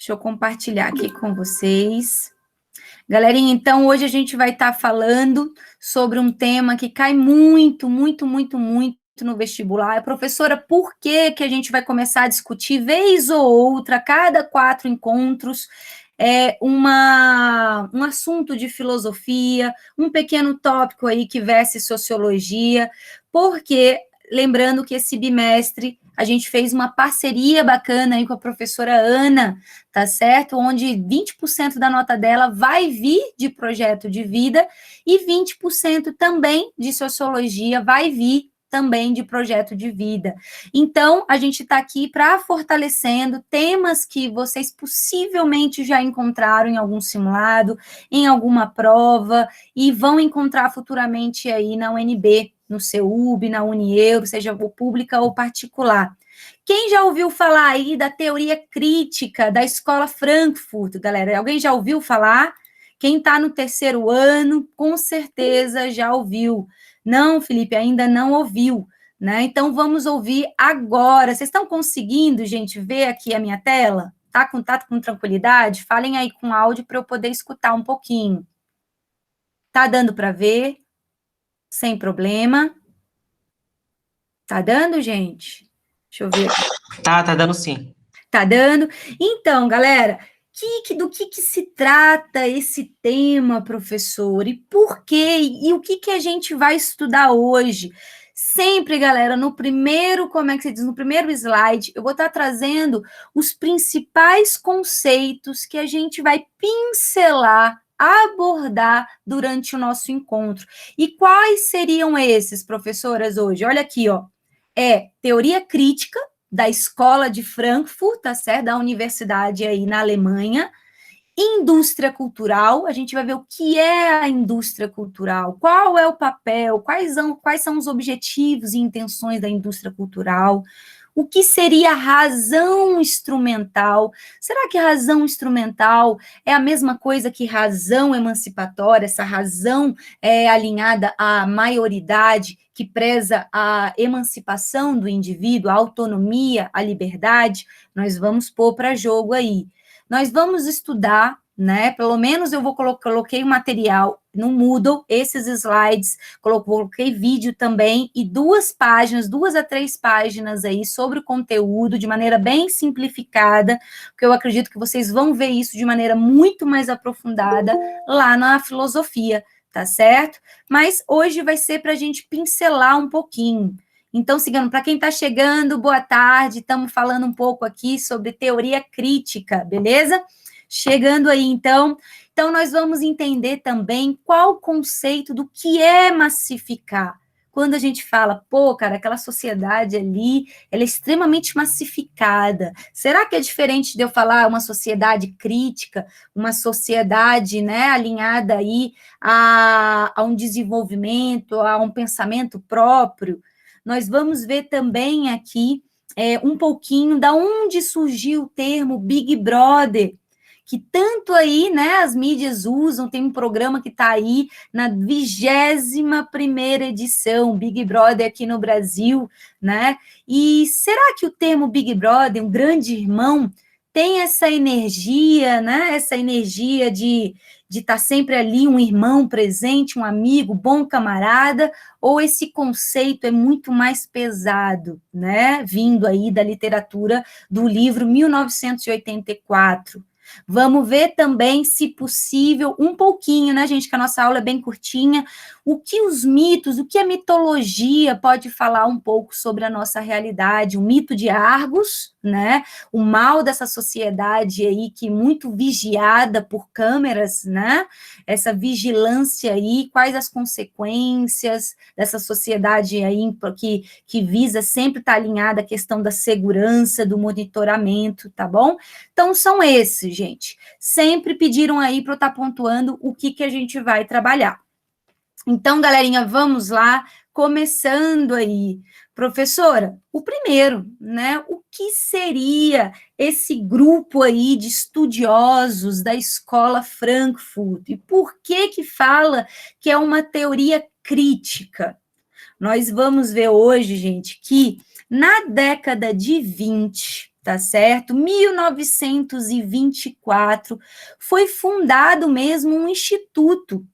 Deixa eu compartilhar aqui com vocês. Galerinha, então hoje a gente vai estar falando sobre um tema que cai muito no vestibular. Professora, por que que a gente vai começar a discutir vez ou outra, cada 4 encontros, um assunto de filosofia, um pequeno tópico aí que verse sociologia, porque, lembrando que esse bimestre a gente fez uma parceria bacana aí com a professora Ana, tá certo? Onde 20% da nota dela vai vir de projeto de vida e 20% também de sociologia vai vir também de projeto de vida. Então, a gente está aqui para fortalecendo temas que vocês possivelmente já encontraram em algum simulado, em alguma prova, e vão encontrar futuramente aí na UNB, no CEUB, na Unieuro, seja pública ou particular. Quem já ouviu falar aí da teoria crítica da Escola Frankfurt, galera? Alguém já ouviu falar? Quem está no terceiro ano, com certeza já ouviu. Não, Felipe, ainda não ouviu, né? Então, vamos ouvir agora. Vocês estão conseguindo, gente, ver aqui a minha tela? Tá com tranquilidade? Falem aí com áudio para eu poder escutar um pouquinho. Tá dando para ver? Sem problema. Tá dando, gente? Deixa eu ver aqui. Tá dando sim. Tá dando? Então, galera, do que se trata esse tema, professor? E por quê? E o que a gente vai estudar hoje? Sempre, galera, no primeiro, como é que se diz? No primeiro slide, eu vou estar trazendo os principais conceitos que a gente vai pincelar, abordar durante o nosso encontro. E quais seriam esses, professoras, hoje? Olha aqui, ó. Teoria crítica da Escola de Frankfurt, tá certo? Da universidade aí na Alemanha. Indústria cultural, a gente vai ver o que é a indústria cultural, qual é o papel, quais são os objetivos e intenções da indústria cultural, o que seria a razão instrumental. Será que razão instrumental é a mesma coisa que razão emancipatória, essa razão alinhada à maioridade, que preza a emancipação do indivíduo, a autonomia, a liberdade? Nós vamos pôr para jogo aí. Nós vamos estudar, né? Pelo menos eu coloquei o material no Moodle, esses slides, coloquei vídeo também e 2 a 3 páginas aí sobre o conteúdo de maneira bem simplificada, porque eu acredito que vocês vão ver isso de maneira muito mais aprofundada lá na filosofia, tá certo? Mas hoje vai ser para a gente pincelar um pouquinho. Então, seguindo, para quem está chegando, boa tarde, estamos falando um pouco aqui sobre teoria crítica, beleza? Chegando aí, então, nós vamos entender também qual o conceito do que é massificar. Quando a gente fala, pô, cara, aquela sociedade ali, ela é extremamente massificada. Será que é diferente de eu falar uma sociedade crítica, uma sociedade, né, alinhada aí a um desenvolvimento, a um pensamento próprio? Nós vamos ver também aqui um pouquinho da onde surgiu o termo Big Brother, que tanto aí, né, as mídias usam, tem um programa que está aí na 21ª edição, Big Brother aqui no Brasil, né? E será que o termo Big Brother, um grande irmão, tem essa energia, né? Essa energia de estar sempre ali, um irmão presente, um amigo, bom camarada, ou esse conceito é muito mais pesado, né? Vindo aí da literatura do livro 1984. Vamos ver também, se possível, um pouquinho, né, gente, que a nossa aula é bem curtinha, o que os mitos, o que a mitologia pode falar um pouco sobre a nossa realidade, o mito de Argos, né, o mal dessa sociedade aí, que muito vigiada por câmeras, né, essa vigilância aí, quais as consequências dessa sociedade aí, que visa sempre estar alinhada à questão da segurança, do monitoramento, tá bom? Então, são esses, gente. Sempre pediram aí para eu estar pontuando o que a gente vai trabalhar. Então, galerinha, vamos lá, começando aí. Professora, o primeiro, né? O que seria esse grupo aí de estudiosos da Escola Frankfurt? E por que fala que é uma teoria crítica? Nós vamos ver hoje, gente, que na década de 20, tá certo? 1924 foi fundado mesmo um instituto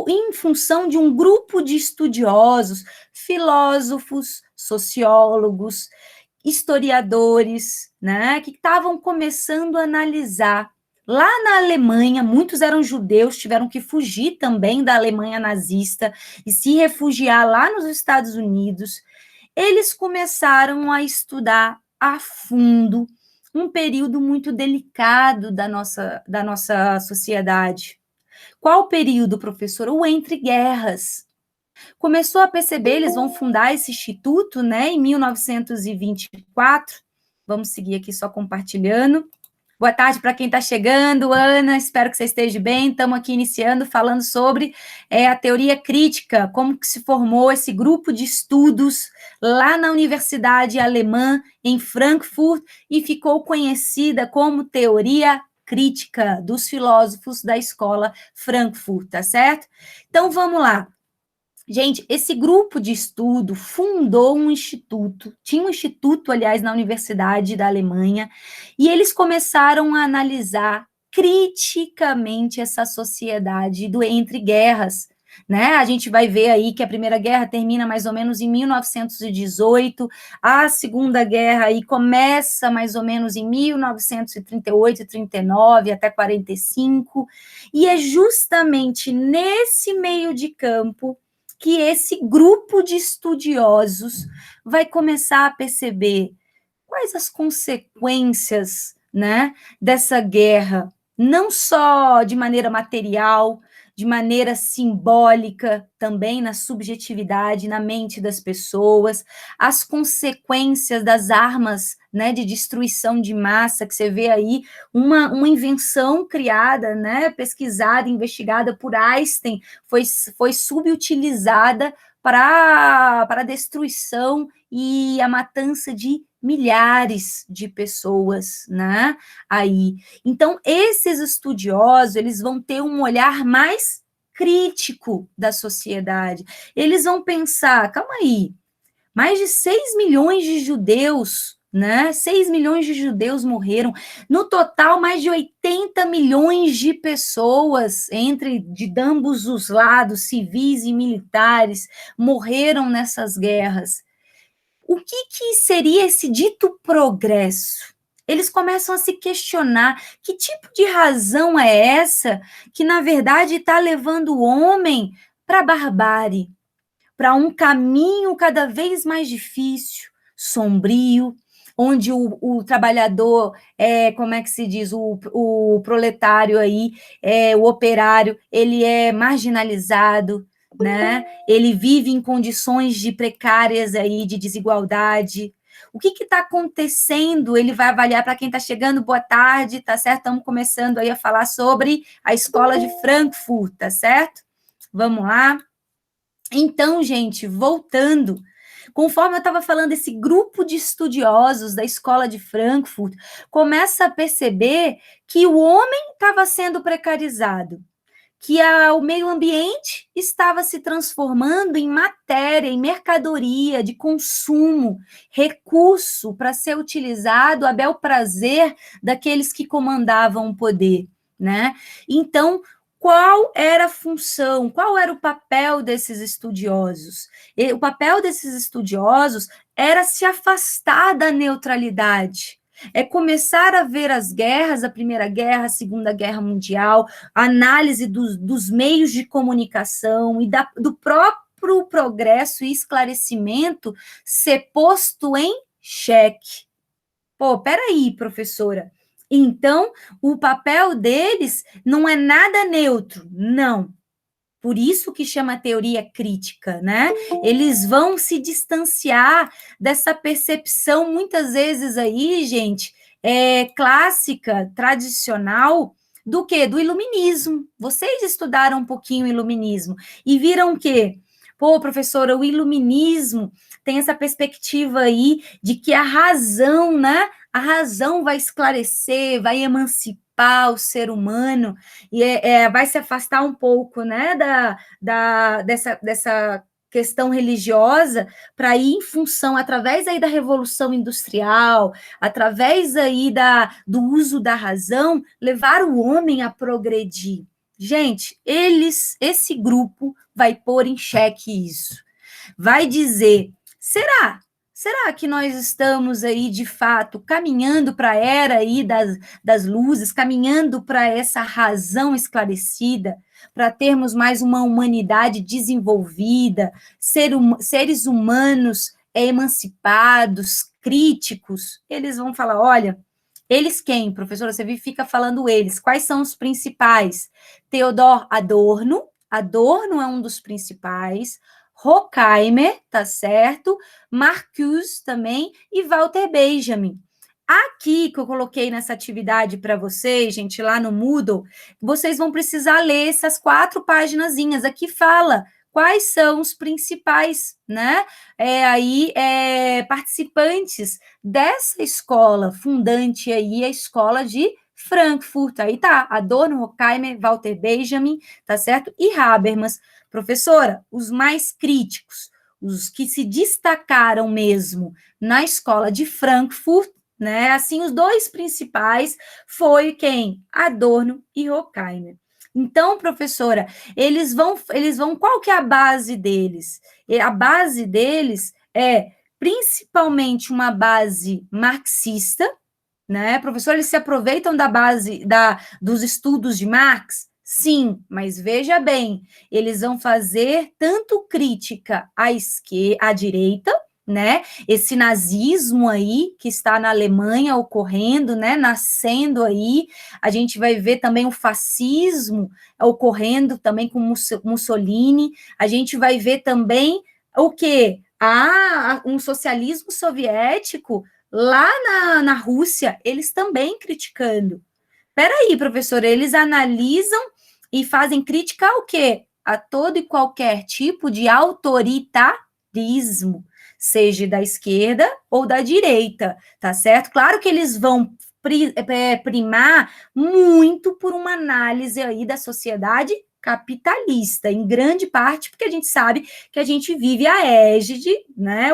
em função de um grupo de estudiosos, filósofos, sociólogos, historiadores, né, que estavam começando a analisar. Lá na Alemanha, muitos eram judeus, tiveram que fugir também da Alemanha nazista e se refugiar lá nos Estados Unidos. Eles começaram a estudar a fundo um período muito delicado da nossa sociedade. Qual período, professor? O entre guerras. Começou a perceber, eles vão fundar esse instituto, né, em 1924. Vamos seguir aqui só compartilhando. Boa tarde para quem está chegando, Ana, espero que você esteja bem. Estamos aqui iniciando, falando sobre a teoria crítica, como que se formou esse grupo de estudos lá na Universidade Alemã, em Frankfurt, e ficou conhecida como teoria crítica dos filósofos da escola Frankfurt, tá certo? Então, vamos lá. Gente, esse grupo de estudo fundou um instituto, tinha um instituto, aliás, na Universidade da Alemanha, e eles começaram a analisar criticamente essa sociedade do entre guerras, né? A gente vai ver aí que a Primeira Guerra termina mais ou menos em 1918, a Segunda Guerra aí começa mais ou menos em 1938, 39 até 45, e é justamente nesse meio de campo que esse grupo de estudiosos vai começar a perceber quais as consequências, né, dessa guerra, não só de maneira material, de maneira simbólica, também na subjetividade, na mente das pessoas, as consequências das armas, né, de destruição de massa, que você vê aí, uma invenção criada, né, pesquisada, investigada por Einstein, foi subutilizada para a destruição e a matança de milhares de pessoas, né, aí. Então, esses estudiosos, eles vão ter um olhar mais crítico da sociedade. Eles vão pensar, calma aí, mais de 6 milhões de judeus, né, 6 milhões de judeus morreram, no total mais de 80 milhões de pessoas, de ambos os lados, civis e militares, morreram nessas guerras. O que seria esse dito progresso? Eles começam a se questionar que tipo de razão é essa que, na verdade, está levando o homem para a barbárie, para um caminho cada vez mais difícil, sombrio, onde o trabalhador, como é que se diz, o proletário aí, o operário, ele é marginalizado, né? Ele vive em condições de precárias aí, de desigualdade. O que está acontecendo? Ele vai avaliar para quem está chegando, boa tarde, tá certo? Estamos começando aí a falar sobre a escola de Frankfurt, tá certo? Vamos lá. Então, gente, voltando, conforme eu estava falando, esse grupo de estudiosos da escola de Frankfurt começa a perceber que o homem estava sendo precarizado, que o meio ambiente estava se transformando em matéria, em mercadoria de consumo, recurso para ser utilizado a bel prazer daqueles que comandavam o poder, né? Então, qual era a função, qual era o papel desses estudiosos? O papel desses estudiosos era se afastar da neutralidade, é começar a ver as guerras, a Primeira Guerra, a Segunda Guerra Mundial, análise dos meios de comunicação e do próprio progresso e esclarecimento ser posto em xeque. Pô, peraí, professora. Então, o papel deles não é nada neutro, não. Por isso que chama teoria crítica, né? Eles vão se distanciar dessa percepção, muitas vezes aí, gente, clássica, tradicional, do quê? Do iluminismo. Vocês estudaram um pouquinho o iluminismo e viram que, pô, professora, o iluminismo tem essa perspectiva aí de que a razão, né? A razão vai esclarecer, vai emancipar o ser humano e vai se afastar um pouco, né, dessa questão religiosa para ir em função, através aí da Revolução Industrial, através aí do uso da razão, levar o homem a progredir. Gente, esse grupo vai pôr em xeque isso. Vai dizer, será que nós estamos aí, de fato, caminhando para a era aí das luzes, caminhando para essa razão esclarecida, para termos mais uma humanidade desenvolvida, seres humanos emancipados, críticos? Eles vão falar, olha, eles quem, professora? Você fica falando eles. Quais são os principais? Theodor Adorno é um dos principais, Horkheimer, tá certo? Marcuse também e Walter Benjamin. Aqui que eu coloquei nessa atividade para vocês, gente, lá no Moodle, vocês vão precisar ler essas 4 paginazinhas. Aqui fala quais são os principais, né? Participantes dessa escola fundante aí, a escola de Frankfurt. Aí tá, Adorno, Horkheimer, Walter Benjamin, tá certo? E Habermas. Professora, os mais críticos, os que se destacaram mesmo na escola de Frankfurt, né? Assim, os 2 principais foi quem? Adorno e Horkheimer. Então, professora, eles vão, qual que é a base deles? A base deles é principalmente uma base marxista, né? Professor, eles se aproveitam da base dos estudos de Marx? Sim, mas veja bem, eles vão fazer tanto crítica à direita, né? Esse nazismo aí que está na Alemanha ocorrendo, né? Nascendo aí, a gente vai ver também o fascismo ocorrendo também com Mussolini, a gente vai ver também o quê? Um socialismo soviético lá na Rússia, eles também criticando. Peraí, professor, eles analisam e fazem crítica ao quê? A todo e qualquer tipo de autoritarismo, seja da esquerda ou da direita, tá certo? Claro que eles vão primar muito por uma análise aí da sociedade capitalista, em grande parte, porque a gente sabe que a gente vive a égide, né?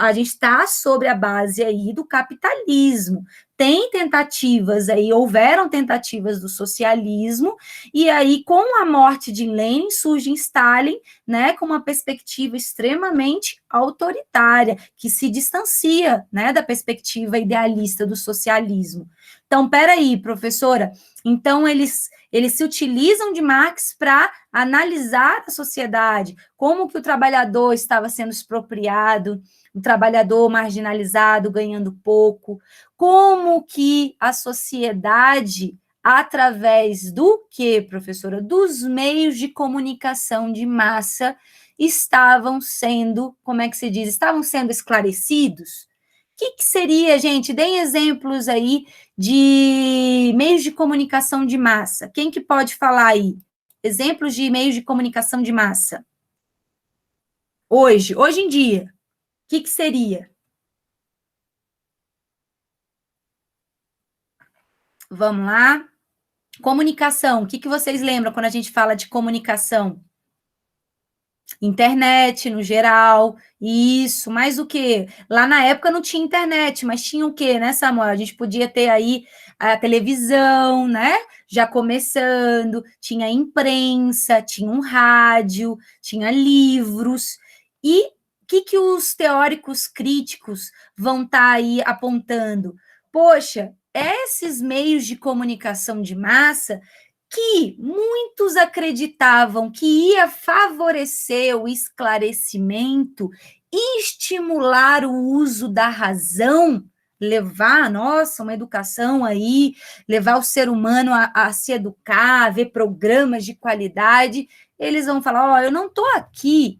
A gente está sobre a base aí do capitalismo. Tem tentativas aí, houveram tentativas do socialismo, e aí, com a morte de Lenin, surge Stalin, né, com uma perspectiva extremamente autoritária, que se distancia, né, da perspectiva idealista do socialismo. Então, peraí, professora, então eles se utilizam de Marx para analisar a sociedade, como que o trabalhador estava sendo expropriado, o trabalhador marginalizado, ganhando pouco, como que a sociedade, através do que, professora? Dos meios de comunicação de massa, estavam sendo, como é que se diz? Estavam sendo esclarecidos? O que seria, gente? Deem exemplos aí de meios de comunicação de massa. Quem que pode falar aí? Exemplos de meios de comunicação de massa. Hoje em dia, o que seria? Vamos lá. Comunicação. O que vocês lembram quando a gente fala de comunicação? Internet, no geral, isso, mais o quê? Lá na época não tinha internet, mas tinha o quê, né, Samuel? A gente podia ter aí a televisão, né? Já começando, tinha imprensa, tinha um rádio, tinha livros. E o que os teóricos críticos vão estar aí apontando? Poxa, esses meios de comunicação de massa que muitos acreditavam que ia favorecer o esclarecimento e estimular o uso da razão, levar, nossa, uma educação aí, levar o ser humano a se educar, a ver programas de qualidade, eles vão falar, ó, eu não estou aqui,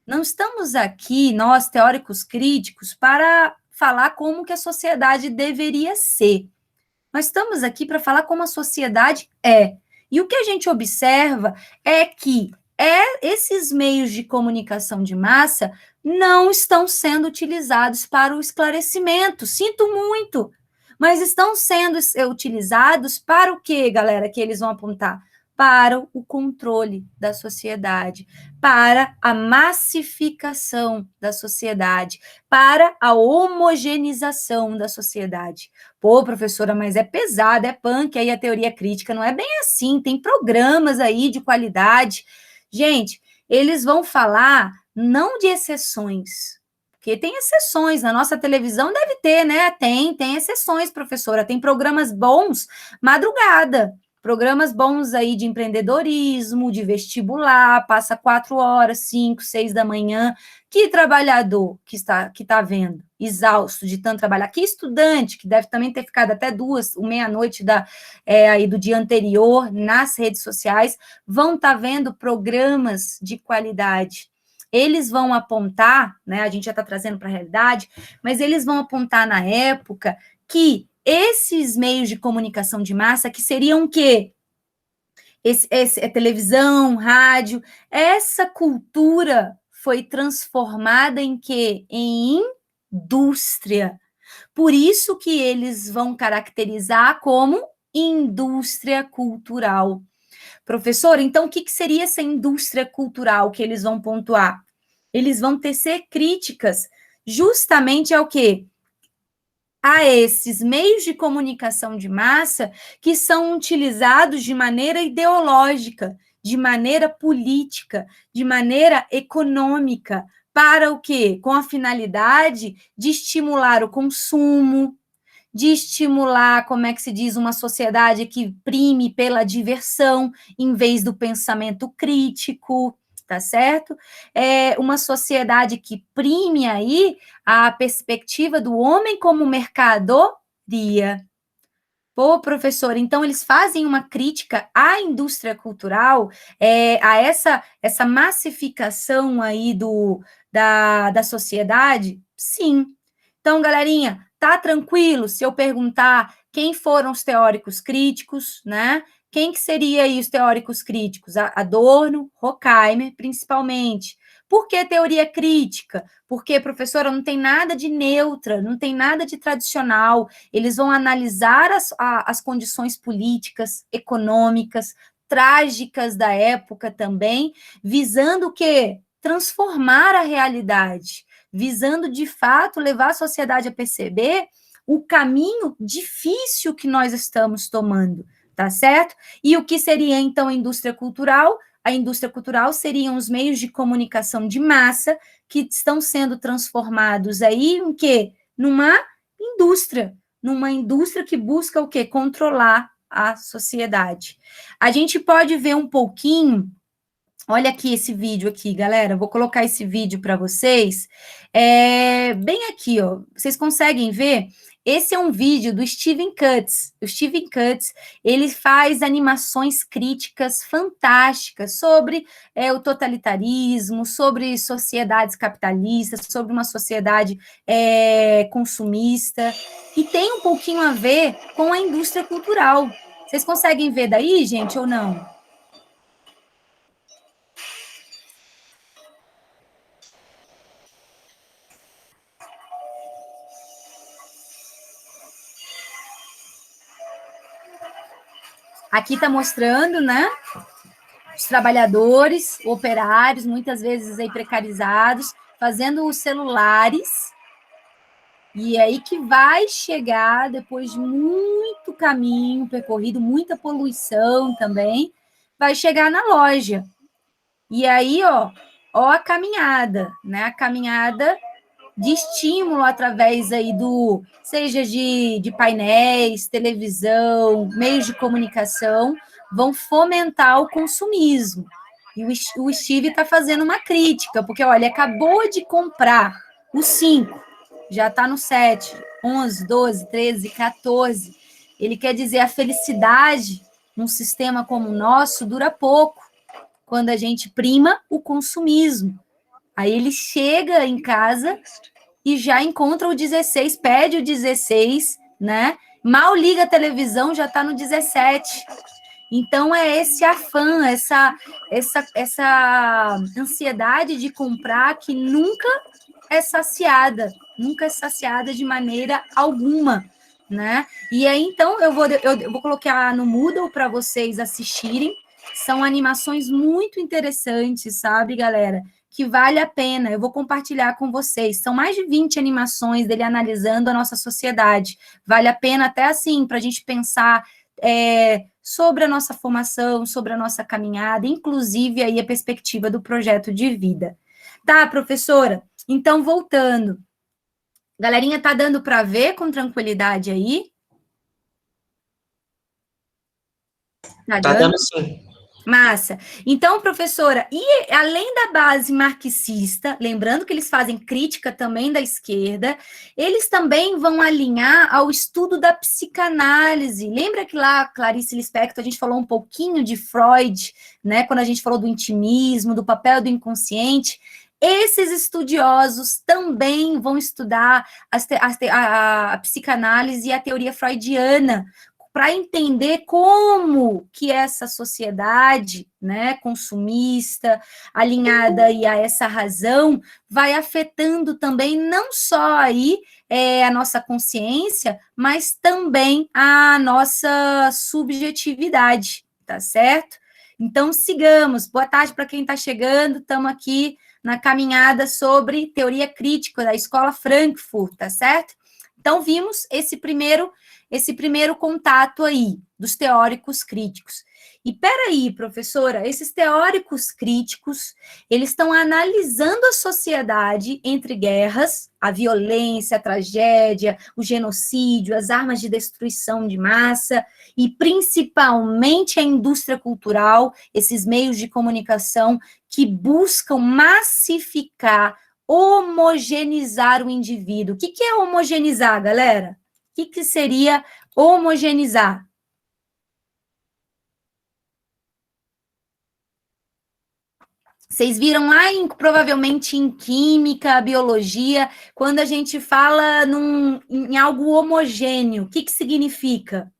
não estamos aqui, nós, teóricos críticos, para falar como que a sociedade deveria ser. Nós estamos aqui para falar como a sociedade é. E o que a gente observa é que esses meios de comunicação de massa não estão sendo utilizados para o esclarecimento. Sinto muito, mas estão sendo utilizados para o quê, galera, que eles vão apontar? para o controle da sociedade, para a massificação da sociedade, para a homogeneização da sociedade. Pô, professora, mas é pesado, é punk, aí a teoria crítica não é bem assim, tem programas aí de qualidade. Gente, eles vão falar não de exceções, porque tem exceções, na nossa televisão deve ter, né? Tem exceções, professora, tem programas bons, madrugada, programas bons aí de empreendedorismo, de vestibular, passa 4 horas, 5, 6 da manhã. Que trabalhador que está vendo, exausto de tanto trabalhar, que estudante que deve também ter ficado até 2, meia-noite aí do dia anterior nas redes sociais, vão estar vendo programas de qualidade. Eles vão apontar, né? A gente já está trazendo para a realidade, mas eles vão apontar na época que esses meios de comunicação de massa, que seriam o quê? É televisão, rádio, essa cultura foi transformada em quê? Em indústria. Por isso que eles vão caracterizar como indústria cultural. Professor, então o que seria essa indústria cultural que eles vão pontuar? Eles vão tecer críticas justamente ao quê? A esses meios de comunicação de massa que são utilizados de maneira ideológica, de maneira política, de maneira econômica, para o quê? Com a finalidade de estimular o consumo, de estimular, como é que se diz, uma sociedade que prime pela diversão em vez do pensamento crítico, tá certo? É uma sociedade que prime aí a perspectiva do homem como mercadoria. Pô, professor, então eles fazem uma crítica à indústria cultural, a essa massificação aí da sociedade? Sim. Então, galerinha, tá tranquilo se eu perguntar quem foram os teóricos críticos, né? Quem que seria aí os teóricos críticos? Adorno, Horkheimer, principalmente. Por que teoria crítica? Porque, professora, não tem nada de neutra, não tem nada de tradicional. Eles vão analisar as condições políticas, econômicas, trágicas da época também, visando o quê? Transformar a realidade, visando, de fato, levar a sociedade a perceber o caminho difícil que nós estamos tomando, tá certo? E o que seria, então, a indústria cultural? A indústria cultural seriam os meios de comunicação de massa que estão sendo transformados aí em quê? Numa indústria que busca o quê? Controlar a sociedade. A gente pode ver um pouquinho. Olha aqui esse vídeo aqui, galera. Vou colocar esse vídeo para vocês. Bem aqui, ó. Vocês conseguem ver? Esse é um vídeo do Steven Cutts. O Steven Cutts, ele faz animações críticas fantásticas sobre o totalitarismo, sobre sociedades capitalistas, sobre uma sociedade consumista, e tem um pouquinho a ver com a indústria cultural. Vocês conseguem ver daí, gente, ou não? Aqui está mostrando, né, os trabalhadores, operários, muitas vezes aí precarizados, fazendo os celulares, e aí que vai chegar, depois de muito caminho percorrido, muita poluição também, vai chegar na loja. E aí, ó a caminhada, né, a caminhada de estímulo através aí seja de painéis, televisão, meios de comunicação, vão fomentar o consumismo. E o Steve está fazendo uma crítica, porque, olha, acabou de comprar o 5, já está no 7, 11, 12, 13, 14. Ele quer dizer, a felicidade num sistema como o nosso dura pouco, quando a gente prima o consumismo. Aí ele chega em casa e já encontra o 16, pede o 16, né? Mal liga a televisão, já está no 17. Então, é esse afã, essa ansiedade de comprar que nunca é saciada de maneira alguma, né? E aí, então, eu vou colocar no Moodle para vocês assistirem. São animações muito interessantes, sabe, galera? Que vale a pena. Eu vou compartilhar com vocês. São mais de 20 animações dele analisando a nossa sociedade. Vale a pena até assim para a gente pensar sobre a nossa formação, sobre a nossa caminhada, inclusive aí a perspectiva do projeto de vida. Tá, professora? Então, voltando. Galerinha, tá dando para ver com tranquilidade aí? Tá Tá dando? dando sim. Massa. Então, professora, e além da base marxista, lembrando que eles fazem crítica também da esquerda, eles também vão alinhar ao estudo da psicanálise. Lembra que lá, Clarice Lispector, a gente falou um pouquinho de Freud, né? Quando a gente falou do intimismo, do papel do inconsciente. Esses estudiosos também vão estudar a psicanálise e a teoria freudiana, para entender como que essa sociedade, né, consumista, alinhada aí a essa razão, vai afetando também não só aí a nossa consciência, mas também a nossa subjetividade, tá certo? Então, sigamos. Boa tarde para quem está chegando, estamos aqui na caminhada sobre teoria crítica da Escola Frankfurt, tá certo? Então, vimos esse primeiro contato aí dos teóricos críticos. E peraí, professora, esses teóricos críticos, eles estão analisando a sociedade entre guerras, a violência, a tragédia, o genocídio, as armas de destruição de massa e principalmente a indústria cultural, esses meios de comunicação que buscam massificar, homogeneizar o indivíduo. O que é homogeneizar, galera? O que seria homogeneizar? Vocês viram lá, provavelmente em química, biologia, quando a gente fala em algo homogêneo, o que significa?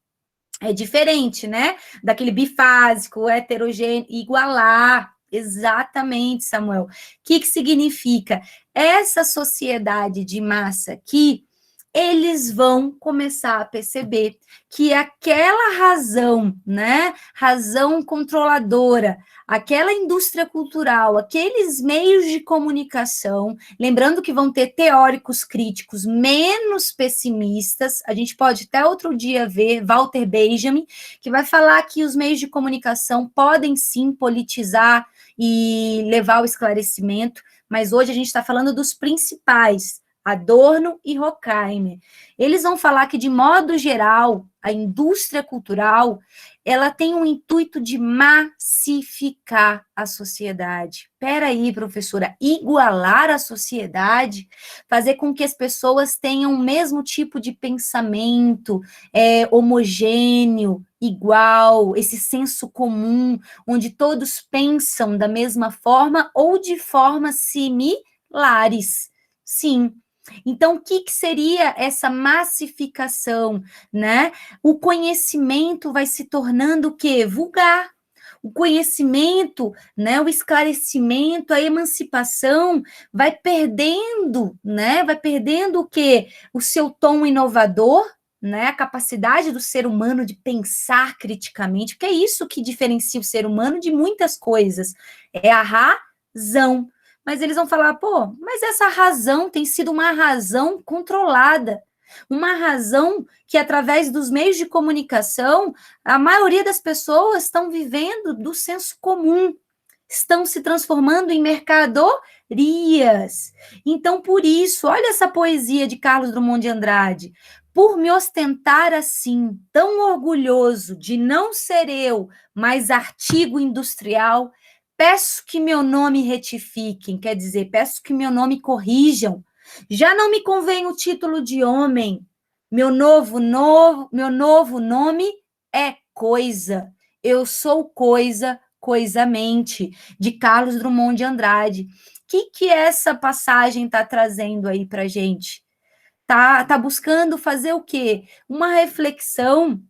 É diferente, né? Daquele bifásico, heterogêneo, igualar. Exatamente, Samuel. O que significa? Essa sociedade de massa aqui, eles vão começar a perceber que aquela razão, né, razão controladora, aquela indústria cultural, aqueles meios de comunicação, lembrando que vão ter teóricos críticos menos pessimistas, a gente pode até outro dia ver Walter Benjamin, que vai falar que os meios de comunicação podem sim politizar e levar ao esclarecimento, mas hoje a gente está falando dos principais, Adorno e Horkheimer. Eles vão falar que, de modo geral, a indústria cultural, ela tem um intuito de massificar a sociedade. Espera aí, professora, igualar a sociedade, fazer com que as pessoas tenham o mesmo tipo de pensamento, homogêneo, igual, esse senso comum, onde todos pensam da mesma forma ou de formas similares. Sim. Então, o que seria essa massificação, né? O conhecimento vai se tornando o quê? Vulgar. O conhecimento, né, o esclarecimento, a emancipação vai perdendo, né? Vai perdendo o quê? O seu tom inovador, né? A capacidade do ser humano de pensar criticamente, porque é isso que diferencia o ser humano de muitas coisas. É a razão. Mas eles vão falar, pô, mas essa razão tem sido uma razão controlada, uma razão que, através dos meios de comunicação, a maioria das pessoas estão vivendo do senso comum, estão se transformando em mercadorias. Então, por isso, olha essa poesia de Carlos Drummond de Andrade. Por me ostentar assim, tão orgulhoso de não ser eu, mas artigo industrial, peço que meu nome retifiquem, quer dizer, peço que meu nome corrijam. Já não me convém o título de homem. Meu novo nome é Coisa. Eu sou coisa, coisamente, de Carlos Drummond de Andrade. O que essa passagem está trazendo aí para a gente? Tá buscando fazer o quê? Uma reflexão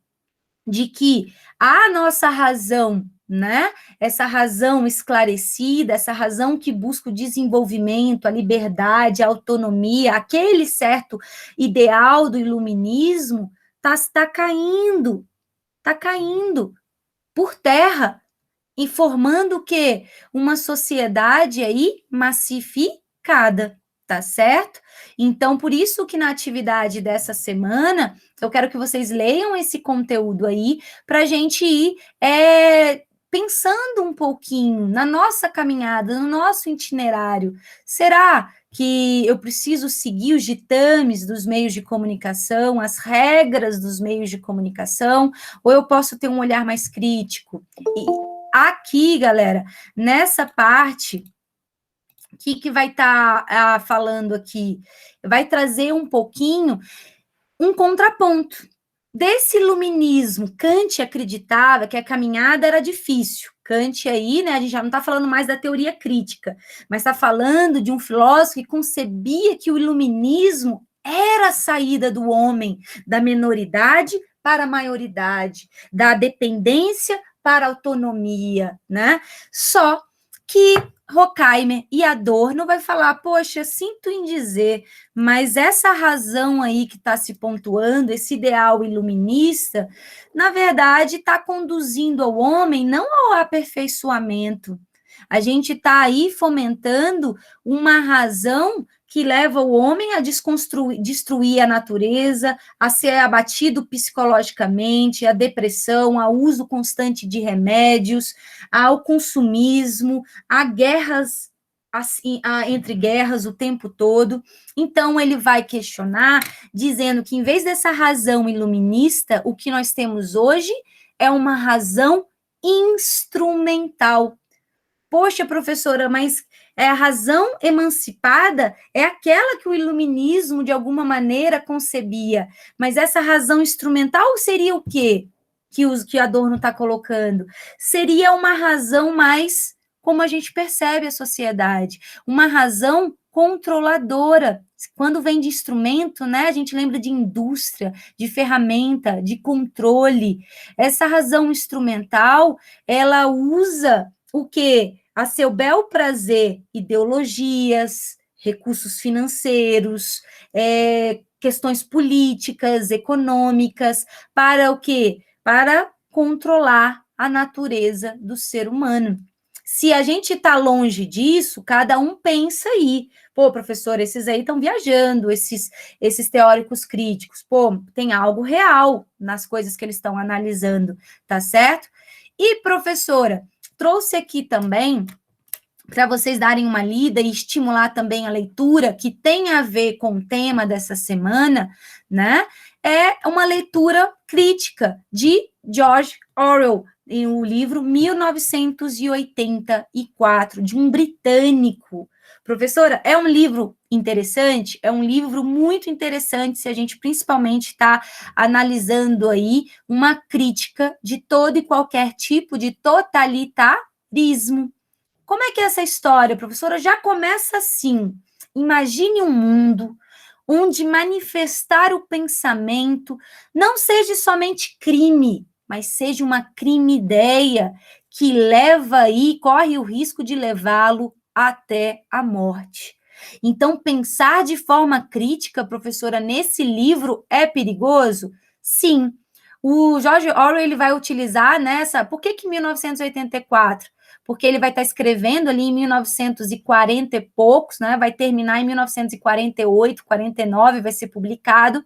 de que a nossa razão, né? Essa razão esclarecida, essa razão que busca o desenvolvimento, a liberdade, a autonomia, aquele certo ideal do iluminismo, tá caindo por terra. e formando o quê? Uma sociedade aí massificada, tá certo? Então, por isso que na atividade dessa semana, eu quero que vocês leiam esse conteúdo aí, para a gente ir pensando um pouquinho na nossa caminhada, no nosso itinerário. Será que eu preciso seguir os ditames dos meios de comunicação, as regras dos meios de comunicação, ou eu posso ter um olhar mais crítico? E aqui, galera, nessa parte, o que vai estar falando aqui? Vai trazer um pouquinho um contraponto. Desse iluminismo, Kant acreditava que a caminhada era difícil. Kant aí, né, a gente já não está falando mais da teoria crítica, mas está falando de um filósofo que concebia que o iluminismo era a saída do homem da minoridade para a maioridade, da dependência para a autonomia, né? Só que Horkheimer e Adorno vai falar, poxa, sinto em dizer, mas essa razão aí que está se pontuando, esse ideal iluminista, na verdade está conduzindo ao homem não ao aperfeiçoamento. A gente está aí fomentando uma razão que leva o homem a destruir a natureza, a ser abatido psicologicamente, a depressão, ao uso constante de remédios, ao consumismo, a guerras assim, entre guerras o tempo todo. Então, ele vai questionar, dizendo que, em vez dessa razão iluminista, o que nós temos hoje é uma razão instrumental. Poxa, professora, mas a razão emancipada é aquela que o iluminismo, de alguma maneira, concebia. Mas essa razão instrumental seria o quê? Que Adorno está colocando? Seria uma razão mais como a gente percebe a sociedade, uma razão controladora. Quando vem de instrumento, né, a gente lembra de indústria, de ferramenta, de controle. Essa razão instrumental, ela usa o quê? A seu bel prazer, ideologias, recursos financeiros, questões políticas, econômicas, para o quê? Para controlar a natureza do ser humano. Se a gente está longe disso, cada um pensa aí. Pô, professor, esses aí estão viajando, esses teóricos críticos. Pô, tem algo real nas coisas que eles estão analisando, tá certo? E, professora, trouxe aqui também, para vocês darem uma lida e estimular também a leitura, que tem a ver com o tema dessa semana, né? É uma leitura crítica de George Orwell, em o livro 1984, de um britânico. Professora, é um livro interessante? É um livro muito interessante se a gente principalmente está analisando aí uma crítica de todo e qualquer tipo de totalitarismo. Como é que é essa história, professora? Já começa assim. Imagine um mundo onde manifestar o pensamento não seja somente crime, mas seja uma crime-ideia que leva aí, corre o risco de levá-lo até a morte. Então, pensar de forma crítica, professora, nesse livro é perigoso? Sim. O George Orwell ele vai utilizar nessa. Por que 1984? Porque ele vai estar escrevendo ali em 1940 e poucos, né? Vai terminar em 1948, 49, vai ser publicado.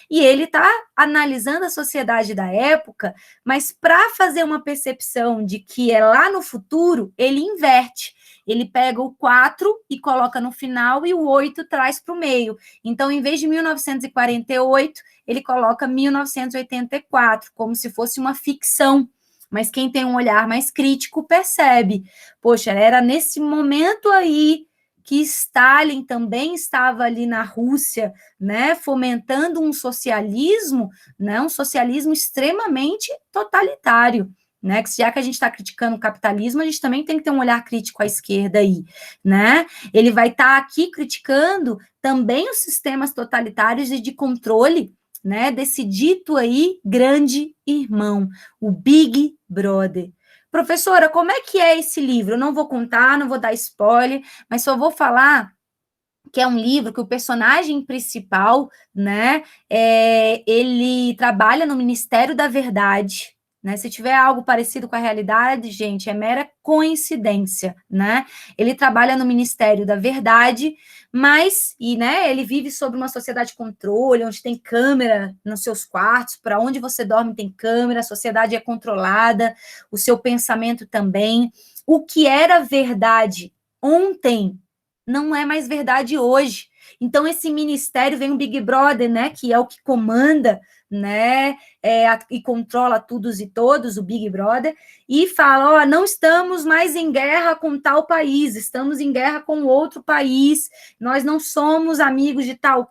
E ele está analisando a sociedade da época, mas para fazer uma percepção de que é lá no futuro, ele inverte. Ele pega o 4 e coloca no final e o 8 traz para o meio. Então, em vez de 1948, ele coloca 1984, como se fosse uma ficção. Mas quem tem um olhar mais crítico percebe. Poxa, era nesse momento aí que Stalin também estava ali na Rússia, né, fomentando um socialismo extremamente totalitário, né, que já que a gente está criticando o capitalismo, a gente também tem que ter um olhar crítico à esquerda aí, né, ele vai estar aqui criticando também os sistemas totalitários e de controle, né, desse dito aí grande irmão, o Big Brother. Professora, como é que é esse livro? Eu não vou contar, não vou dar spoiler, mas só vou falar que é um livro que o personagem principal, né, ele trabalha no Ministério da Verdade, né? Se tiver algo parecido com a realidade, gente, é mera coincidência, né? Ele trabalha no Ministério da Verdade, mas, né, ele vive sob uma sociedade de controle, onde tem câmera nos seus quartos, para onde você dorme tem câmera, a sociedade é controlada, o seu pensamento também. O que era verdade ontem não é mais verdade hoje. Então, esse ministério vem um Big Brother, né, que é o que comanda, né, e controla todos e todos, o Big Brother, e fala, ó, não estamos mais em guerra com tal país, estamos em guerra com outro país, nós não somos amigos de tal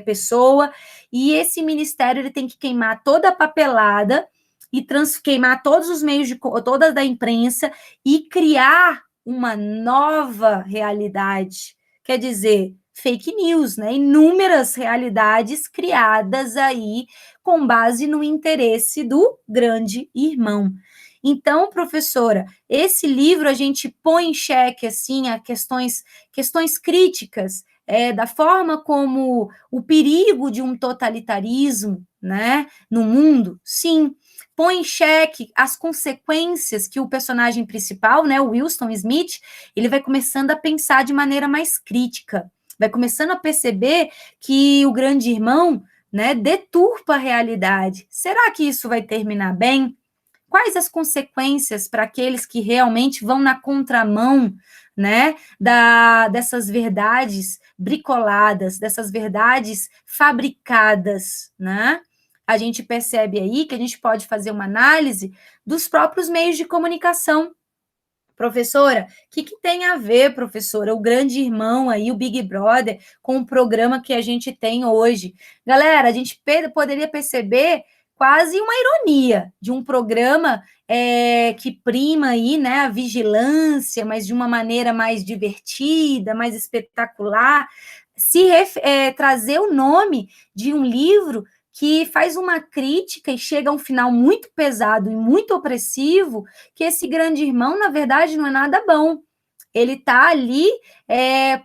pessoa, e esse ministério ele tem que queimar toda a papelada e queimar todos os meios toda da imprensa e criar uma nova realidade. Quer dizer, fake news, né? Inúmeras realidades criadas aí com base no interesse do grande irmão. Então, professora, esse livro a gente põe em xeque assim a questões críticas da forma como o perigo de um totalitarismo, né, no mundo, sim, põe em xeque as consequências que o personagem principal, né, o Wilson Smith, ele vai começando a pensar de maneira mais crítica, vai começando a perceber que o grande irmão, né, deturpa a realidade. Será que isso vai terminar bem? Quais as consequências para aqueles que realmente vão na contramão, né, dessas verdades bricoladas, dessas verdades fabricadas, né? A gente percebe aí que a gente pode fazer uma análise dos próprios meios de comunicação. Professora, o que tem a ver, professora, o grande irmão aí, o Big Brother, com o programa que a gente tem hoje? Galera, a gente poderia perceber quase uma ironia de um programa que prima aí, né, a vigilância, mas de uma maneira mais divertida, mais espetacular, trazer o nome de um livro que faz uma crítica e chega a um final muito pesado e muito opressivo, que esse grande irmão, na verdade, não é nada bom. Ele está ali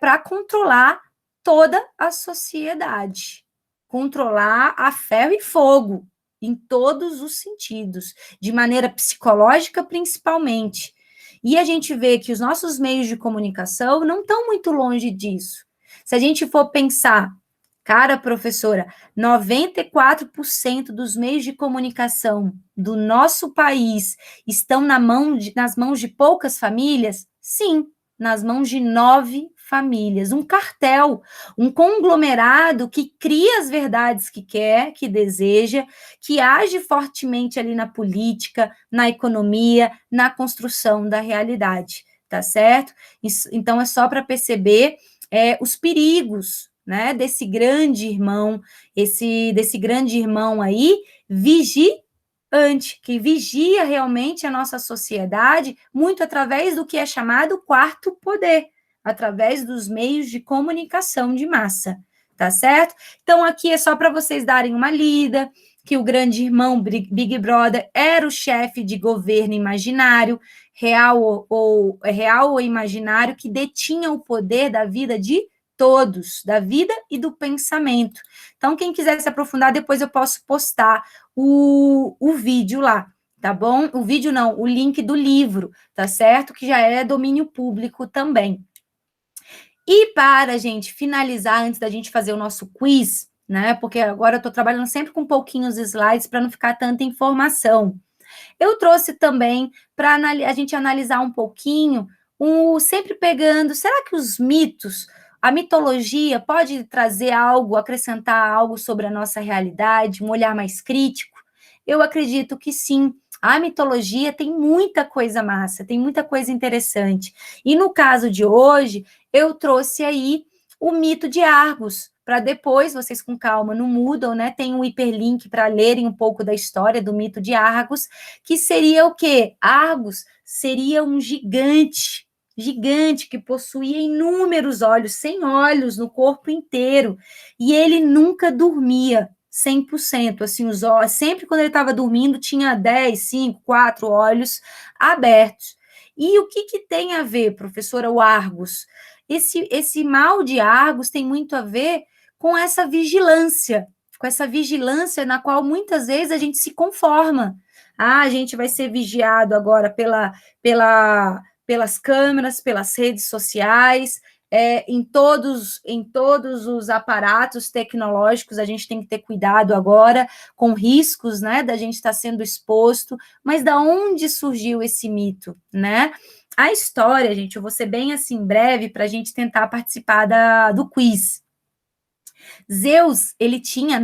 para controlar toda a sociedade, controlar a ferro e fogo, em todos os sentidos, de maneira psicológica, principalmente. E a gente vê que os nossos meios de comunicação não estão muito longe disso. Se a gente for pensar, cara, professora, 94% dos meios de comunicação do nosso país estão nas mãos de poucas famílias? Sim, nas mãos de 9 famílias. Um cartel, um conglomerado que cria as verdades que quer, que deseja, que age fortemente ali na política, na economia, na construção da realidade, tá certo? Então, é só para perceber os perigos, né, desse grande irmão, desse grande irmão aí, vigiante, que vigia realmente a nossa sociedade, muito através do que é chamado quarto poder, através dos meios de comunicação de massa, tá certo? Então, aqui é só para vocês darem uma lida, que o grande irmão Big Brother era o chefe de governo imaginário, real ou imaginário, que detinha o poder da vida de todos, da vida e do pensamento. Então, quem quiser se aprofundar, depois eu posso postar o vídeo lá, tá bom? O vídeo não, o link do livro, tá certo? Que já é domínio público também. E para, gente, finalizar, antes da gente fazer o nosso quiz, né? Porque agora eu estou trabalhando sempre com pouquinhos slides para não ficar tanta informação. Eu trouxe também para a gente analisar um pouquinho, sempre pegando, será que os mitos, a mitologia pode trazer algo, acrescentar algo sobre a nossa realidade, um olhar mais crítico? Eu acredito que sim. A mitologia tem muita coisa massa, tem muita coisa interessante. E no caso de hoje, eu trouxe aí o mito de Argos, para depois, vocês com calma não mudam, né? Tem um hiperlink para lerem um pouco da história do mito de Argos, que seria o quê? Argos seria um gigante que possuía inúmeros olhos, 100 olhos no corpo inteiro, e ele nunca dormia 100%, assim, os olhos, sempre quando ele estava dormindo, tinha 10, 5, 4 olhos abertos. E o que tem a ver, professora, o Argos? Esse mal de Argos tem muito a ver com essa vigilância, com essa vigilância na qual muitas vezes a gente se conforma. Ah, a gente vai ser vigiado agora pelas câmeras, pelas redes sociais, em todos os aparatos tecnológicos, a gente tem que ter cuidado agora com riscos, né, da gente estar sendo exposto, mas da onde surgiu esse mito, né? A história, gente, eu vou ser bem assim breve para a gente tentar participar do quiz. Zeus, ele tinha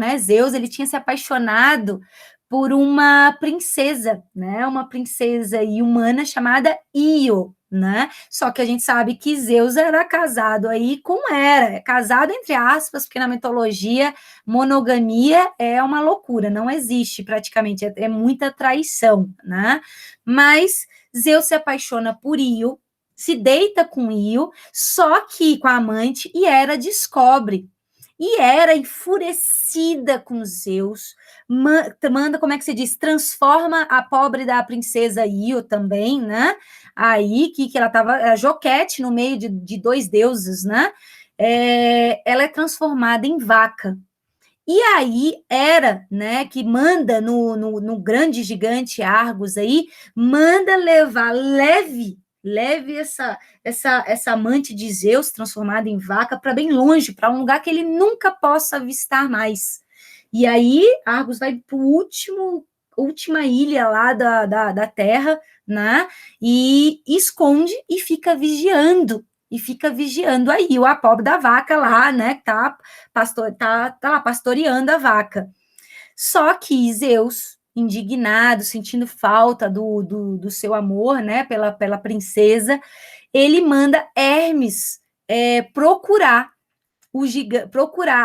se apaixonado por uma princesa, né? Uma princesa humana chamada Io, né? Só que a gente sabe que Zeus era casado aí com Hera, casado entre aspas, porque na mitologia monogamia é uma loucura, não existe praticamente, é muita traição, né? Mas Zeus se apaixona por Io, se deita com Io, só que com a amante, e Hera descobre. E Hera, enfurecida com Zeus, manda, como é que se diz? Transforma a pobre da princesa Io também, né? Aí, que ela estava, Joquete, no meio de dois deuses, né? Ela é transformada em vaca. E aí, Hera, né, que manda no grande gigante Argos aí, manda leve essa amante de Zeus transformada em vaca para bem longe, para um lugar que ele nunca possa avistar mais. E aí, Argos vai para última ilha lá da Terra, né? E esconde e fica vigiando. Aí o pobre da vaca lá, né? Tá lá pastoreando a vaca. Só que Zeus, indignado, sentindo falta do seu amor, né, pela princesa, ele manda Hermes procurar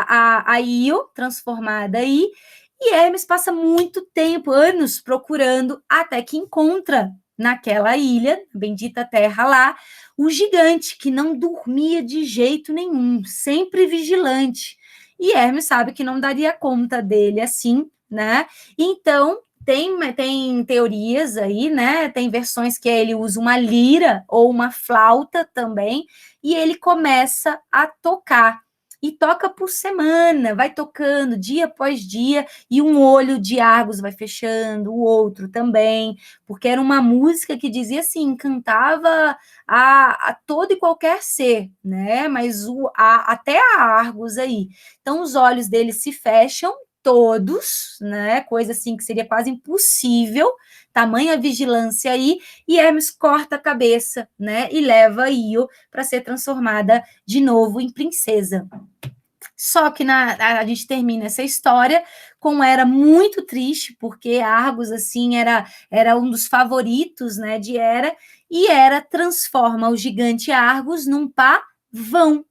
a Io, transformada aí, e Hermes passa muito tempo, anos, procurando, até que encontra naquela ilha, bendita terra lá, o gigante, que não dormia de jeito nenhum, sempre vigilante. E Hermes sabe que não daria conta dele assim, né? Então, tem teorias aí, né? Tem versões que ele usa uma lira ou uma flauta também, e ele começa a tocar. E toca por semana, vai tocando dia após dia, e um olho de Argos vai fechando, o outro também, porque era uma música que dizia assim, encantava a todo e qualquer ser, né? Mas até a Argos aí. Então, os olhos dele se fecham, todos, né? Coisa assim que seria quase impossível, tamanha vigilância aí, e Hermes corta a cabeça, né? E leva Io para ser transformada de novo em princesa. Só que a gente termina essa história com Hera muito triste, porque Argos, assim, era um dos favoritos, né, de Hera, e Hera transforma o gigante Argos num pavão,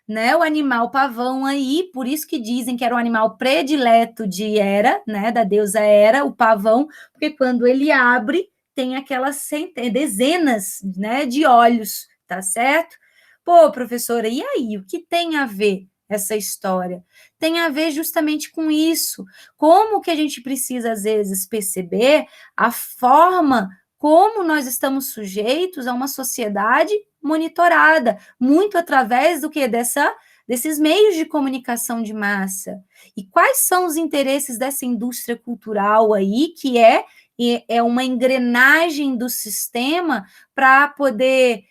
né, o animal pavão aí, por isso que dizem que era o animal predileto de Hera, né, da deusa Hera, o pavão, porque quando ele abre, tem aquelas dezenas, né, de olhos, tá certo? Pô, professora, e aí, o que tem a ver essa história? Tem a ver justamente com isso. Como que a gente precisa, às vezes, perceber a forma como nós estamos sujeitos a uma sociedade monitorada, muito através do que? Desses meios de comunicação de massa. E quais são os interesses dessa indústria cultural aí, que é uma engrenagem do sistema para poder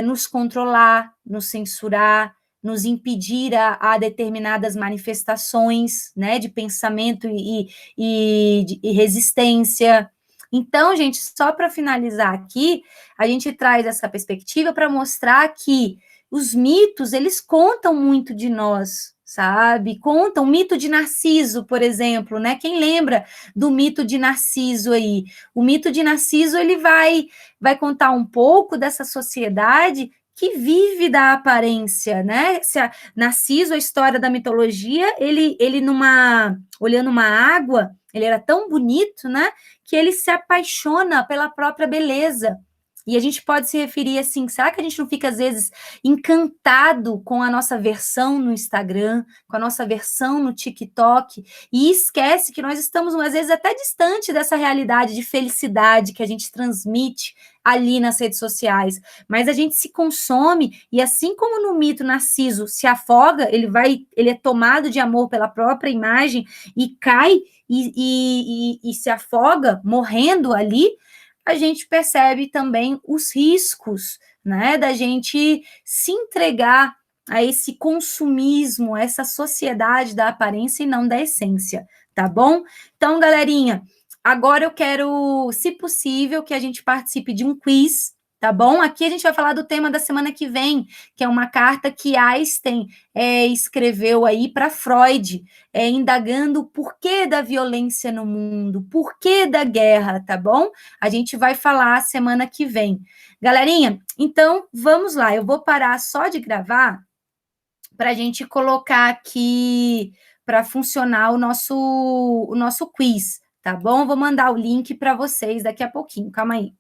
nos controlar, nos censurar, nos impedir a determinadas manifestações, né, de pensamento e resistência. Então, gente, só para finalizar aqui, a gente traz essa perspectiva para mostrar que os mitos, eles contam muito de nós, sabe? Contam o mito de Narciso, por exemplo, né? Quem lembra do mito de Narciso aí? O mito de Narciso, ele vai contar um pouco dessa sociedade que vive da aparência, né? Narciso, a história da mitologia, ele olhando uma água, ele era tão bonito, né? Que ele se apaixona pela própria beleza. E a gente pode se referir assim, será que a gente não fica, às vezes, encantado com a nossa versão no Instagram, com a nossa versão no TikTok, e esquece que nós estamos, às vezes, até distante dessa realidade de felicidade que a gente transmite ali nas redes sociais, mas a gente se consome, e assim como no mito Narciso se afoga, ele é tomado de amor pela própria imagem e cai e se afoga, morrendo ali, a gente percebe também os riscos, né, da gente se entregar a esse consumismo, a essa sociedade da aparência e não da essência, tá bom? Então, galerinha, agora eu quero, se possível, que a gente participe de um quiz, tá bom? Aqui a gente vai falar do tema da semana que vem, que é uma carta que Einstein escreveu aí para Freud, indagando o porquê da violência no mundo, porquê da guerra, tá bom? A gente vai falar semana que vem. Galerinha, então vamos lá, eu vou parar só de gravar para a gente colocar aqui para funcionar o nosso quiz, tá bom? Vou mandar o link para vocês daqui a pouquinho, calma aí.